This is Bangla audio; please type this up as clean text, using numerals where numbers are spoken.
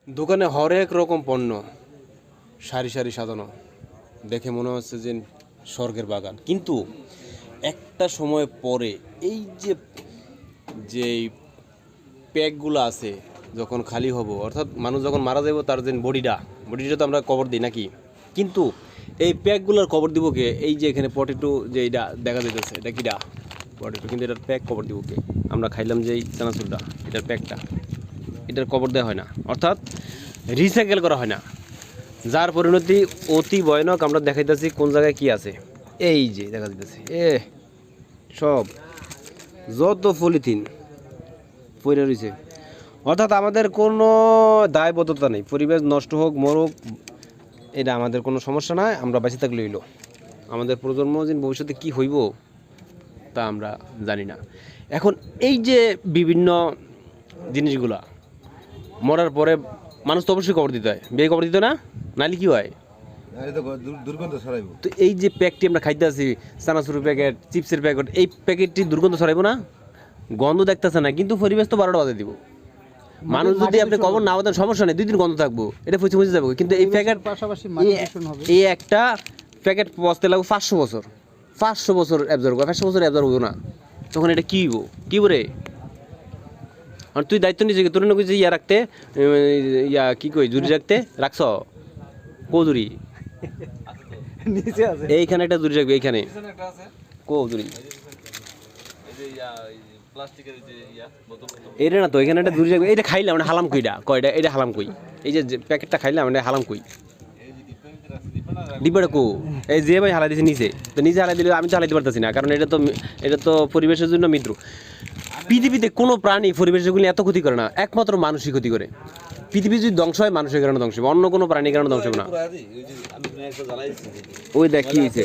দোকানে হরেক রকম পণ্য সারি সারি সাজানো, দেখে মনে হচ্ছে যে স্বর্গের বাগান। কিন্তু একটা সময় পরে এই যে যেই প্যাকগুলো আছে যখন খালি হব, অর্থাৎ মানুষ যখন মারা যাব তার যে বডিটা তো আমরা কবর দিই নাকি, কিন্তু এই প্যাকগুলোর কবর দিব কে? এই যে এখানে পটেটো যে এটা দেখা যাইতেছে, এটা কিটা পটেটো, কিন্তু এটার প্যাক কবর দিব কে? আমরা খাইলাম যে এই চানাচুরটা, এটার প্যাকটা, এটার কবর দেওয়া হয় না, অর্থাৎ রিসাইকেল করা হয় না, যার পরিণতি অতি ভয়ানক। আমরা দেখাইতেছি কোন জায়গায় কি আছে, এই যে দেখা যাইতেছে সব যত পলিথিন পড়ে রয়েছে। অর্থাৎ আমাদের কোনো দায়বদ্ধতা নেই, পরিবেশ নষ্ট হোক মরুক এটা আমাদের কোনো সমস্যা নয়, আমরা বেঁচে থাকলে হইল। আমাদের প্রজন্ম যে ভবিষ্যতে কী হইব তা আমরা জানি না। এখন এই যে বিভিন্ন জিনিসগুলা মরার পরে মানুষ তো অবশ্যই কবর দিতে হয়, বিয়ে কবর দিত না, নাহলে কী হয়? তো এই যে প্যাকটি আমরা খাইতে আছি, চানাচুরের প্যাকেট, চিপসের প্যাকেট, এই প্যাকেটটি দুর্গন্ধ ছড়াইব না? গন্ধ দেখতেছে না, কিন্তু পরিবেশ তো 12টা বাজে দিব। মানুষ যদি আপনি কবর না বাঁধেন সমস্যা নেই, 2 দিন গন্ধ থাকবো, এটা ফুচে ফুচে যাবো। কিন্তু এই প্যাকেট পাশাপাশি এই একটা প্যাকেট পচতে লাগবে 500 বছর, 500 বছর অ্যাবজর্ব করে, 500 বছর অ্যাবজর্ব হবো না, তখন এটা কী হইব? কী বলে? আর তুই দায়িত্ব নিজেকে তোর না কইছিস ইয়া রাখতে, ইয়া কি কই জুরি রাখতে, রাখছ কো জুরি? নিচে আছে, এইখানে একটা জুরি রাখবে, এইখানে কো জুরি? এটা না তো, এখানে একটা জুরি রাখবে। এটা খাইলাম, এটা হালাম কইটা কয়টা, এটা হালাম কই, এই যে প্যাকেটটা খাইলাম এটা হালাম কই, ডিব্বাটা কো? এই যে ভাই হালাই দিছে নিচে, তো নিচে হালাই দিলে আমি তো হালাইতে পারতেছি না, কারণ এটা তো পরিবেশের জন্য মিত্র। পৃথিবীতে কোনো প্রাণী পরিবেশগুলি এত ক্ষতি করে না, একমাত্র মানুষই ক্ষতি করে। পৃথিবী যদি ধ্বংস হয় মানুষের কারণে ধ্বংস হবে, অন্য কোনো প্রাণীর কারণে ধ্বংস হবে না। ওই দেখ কি হয়েছে।